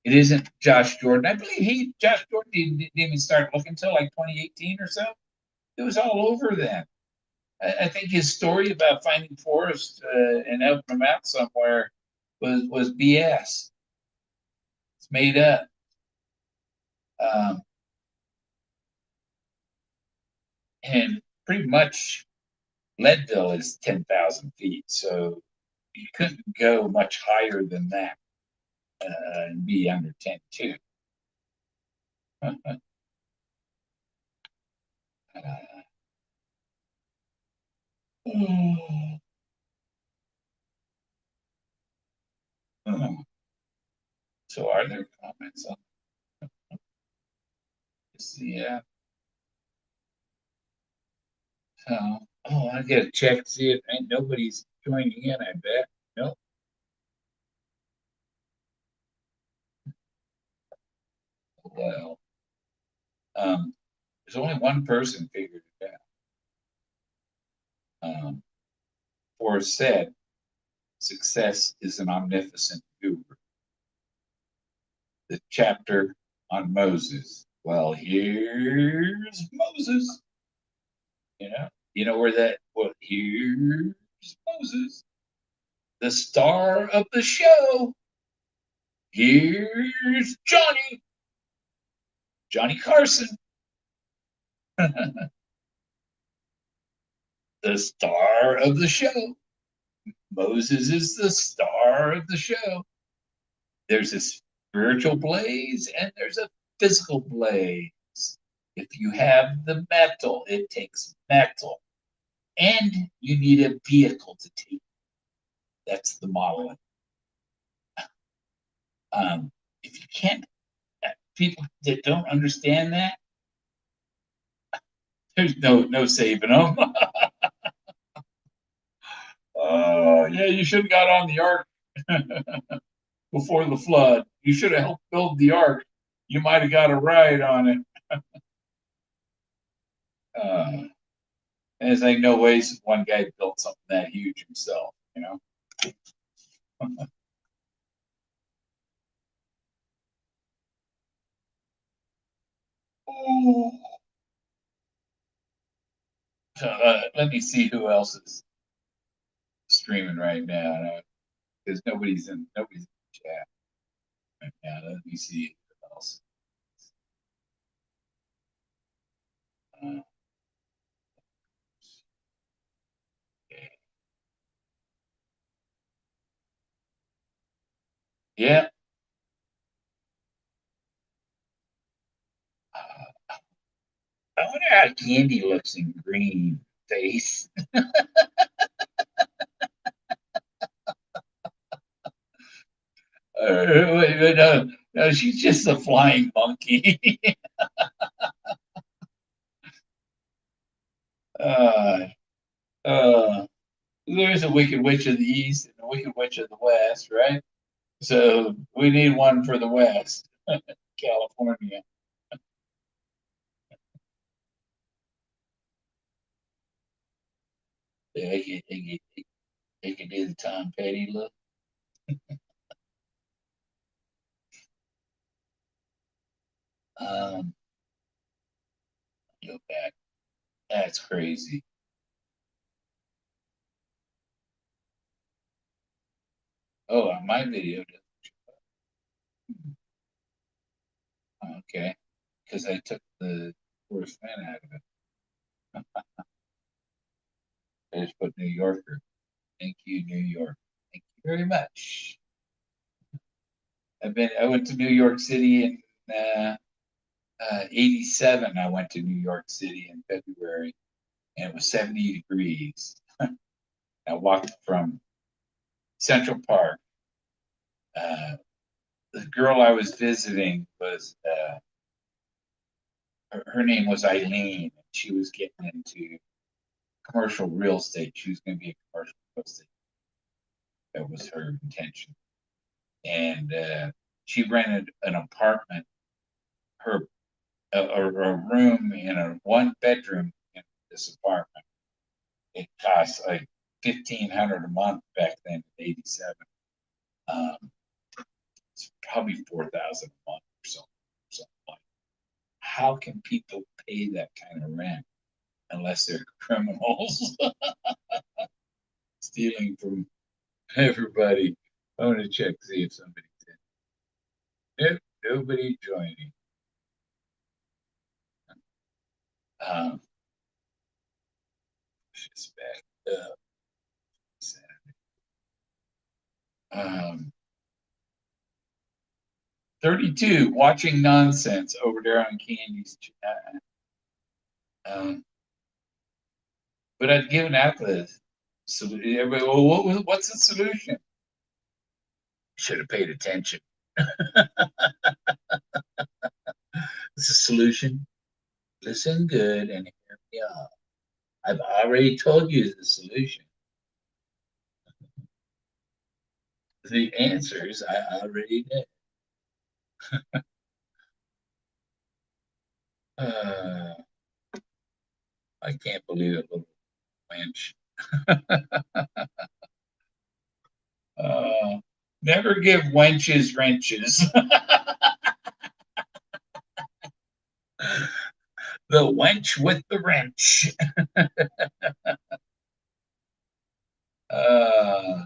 It isn't Josh Jordan. I believe Josh Jordan didn't even start looking until like 2018 or so. It was all over then. I think his story about finding Forrest and helping him out somewhere was BS. It's made up. Um, and pretty much Leadville is 10,000 feet, so you couldn't go much higher than that and be under 10 too. So are there comments on this? Yeah. I gotta check, see if ain't nobody's joining in, I bet. Nope. Well, there's only one person figured it out. Forrest said, success is an omnificent guru. The chapter on Moses. Well, here's Moses. Where that, well, here's Moses, the star of the show. Here's Johnny Carson, the star of the show. Moses is the star of the show. There's a spiritual blaze and there's a physical blaze. If you have the metal, it takes metal. And you need a vehicle to take. That's the modeling. If you can't, people that don't understand that, there's no saving them. Oh yeah, you should have got on the ark before the flood. You should have helped build the ark. You might have got a ride on it. Uh, there's like no ways one guy built something that huge himself, you know. So, let me see who else is streaming right now, because nobody's in the chat right now. Let me see who else. Uh, okay. Yeah. I wonder how Candy looks in green face. No, she's just a flying monkey. Uh, uh, there's a Wicked Witch of the East and a Wicked Witch of the West, right? So we need one for the West, California. Yeah, they can do the Tom Petty look. Um, go back. That's crazy. Oh, on my video. Okay, because I took the Horace Mann out of it. I just put New Yorker. Thank you, New York. Thank you very much. I went to New York City in '87. I went to New York City in February, and it was 70 degrees. I walked from Central Park. Uh, the girl I was visiting was her name was Eileen. She was getting into commercial real estate. She was going to be a commercial real estate. That was her intention. And she rented an apartment, her a room in a one bedroom in this apartment. It cost like 1,500 a month back then in '87. Um, it's probably 4,000 a month or something like. How can people pay that kind of rent unless they're criminals stealing from everybody? I want to check see if somebody did. Nope, nobody joining. Um, just back up. Um, 32, watching nonsense over there on Candy's chat. But I'd given out the solution. Everybody, well, what's the solution? Should have paid attention. It's a solution. Listen good and hear me out. I've already told you the solution. The answers I already did. Uh, I can't believe it, little wench. Never give wenches wrenches. The wench with the wrench. uh,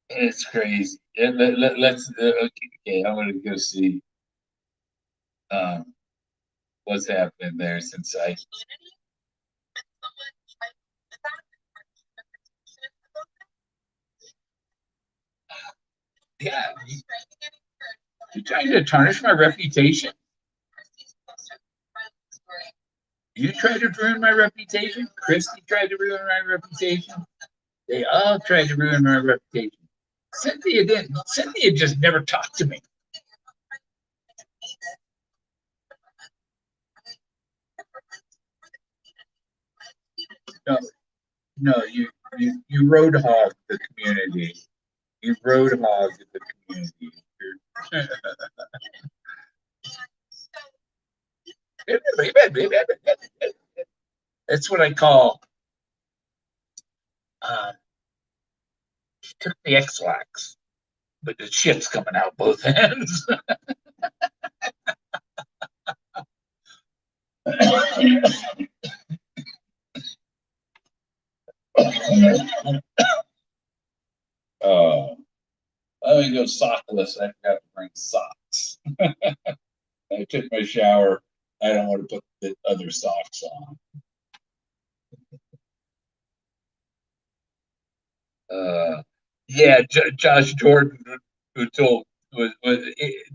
it's crazy. Let's okay. I'm gonna go see um, what's happening there since I. Yeah, you trying to tarnish my reputation? You tried to ruin my reputation. Christy tried to ruin my reputation. They all tried to ruin my reputation. Cynthia didn't. Cynthia just never talked to me. No, no, you road hog the community. You road hog the community. That's what I call. Took the X-Lax, but the shit's coming out both ends. Oh, let me go sockless. I forgot to bring socks. I took my shower. I don't want to put the other socks on. Yeah, Josh Jordan who told was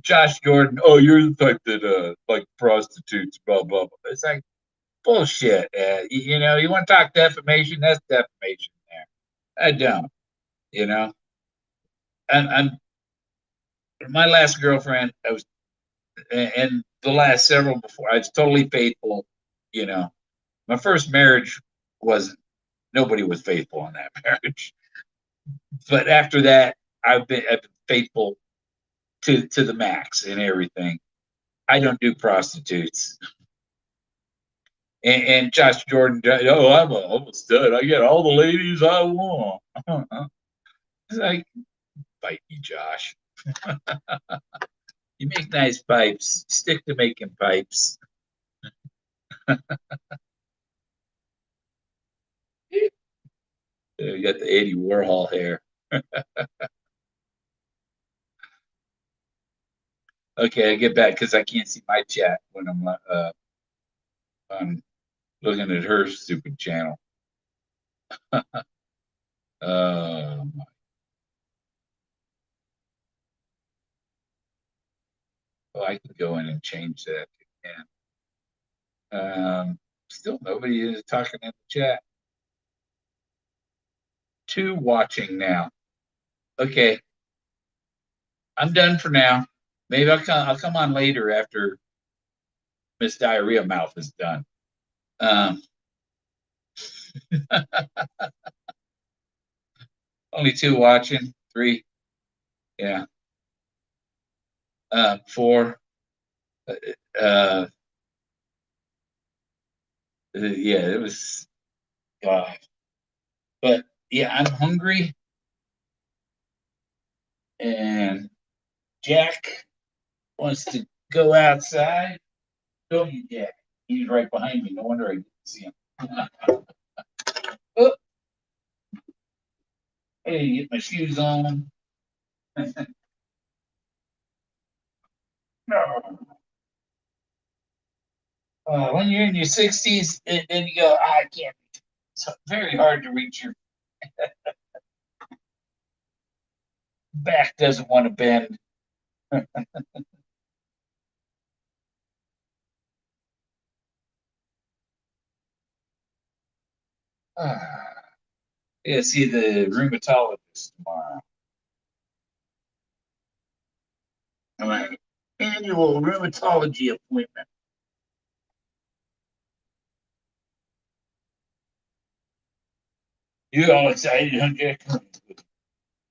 Josh Jordan. Oh, you're the type that like prostitutes, blah blah blah. It's like bullshit. You know, you want to talk defamation? That's defamation there. I don't. You know, I'm my last girlfriend. I was and the last several before. I was totally faithful. you know, my first marriage wasn't, nobody was faithful in that marriage. But after that, I've been faithful to the max in everything. I don't do prostitutes. And Josh Jordan, oh, I'm a stud. I get all the ladies I want. It's like, bite me, Josh. You make nice pipes. Stick to making pipes. You got the Eddie Warhol hair. Okay, I get back because I can't see my chat when I'm looking at her stupid channel. Uh, well, I can go in and change that again. Still nobody is talking in the chat. 2 watching now. Okay, I'm done for now. Maybe I'll come on later after Miss Diarrhea Mouth is done. Only 2 watching. 3. Yeah. 4. Yeah, it was God. But yeah, I'm hungry. And Jack wants to go outside. Don't you, Jack? He's right behind me. No wonder I didn't see him. Oh, hey, get my shoes on. When you're in your 60s, and then you go, I can't. It's very hard to reach your back. Doesn't want to bend. Yeah, see the rheumatologist tomorrow. My annual rheumatology appointment. You all excited, huh, Jack?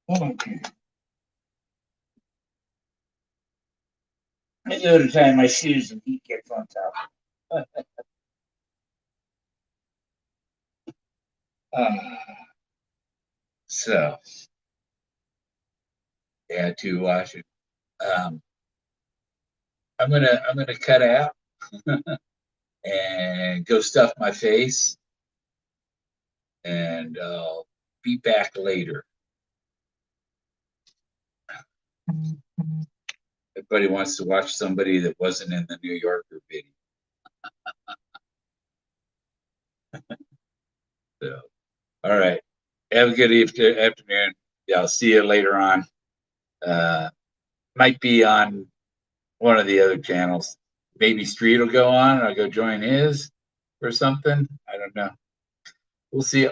Okay. I go to tie my shoes and he gets on top. So, yeah, to watch it. Um, I'm gonna cut out and go stuff my face, and I'll be back later. Everybody wants to watch somebody that wasn't in the New Yorker video. So, all right. Have a good afternoon. Yeah, I'll see you later on. Might be on one of the other channels. Maybe Street will go on and I'll go join his or something. I don't know. We'll see.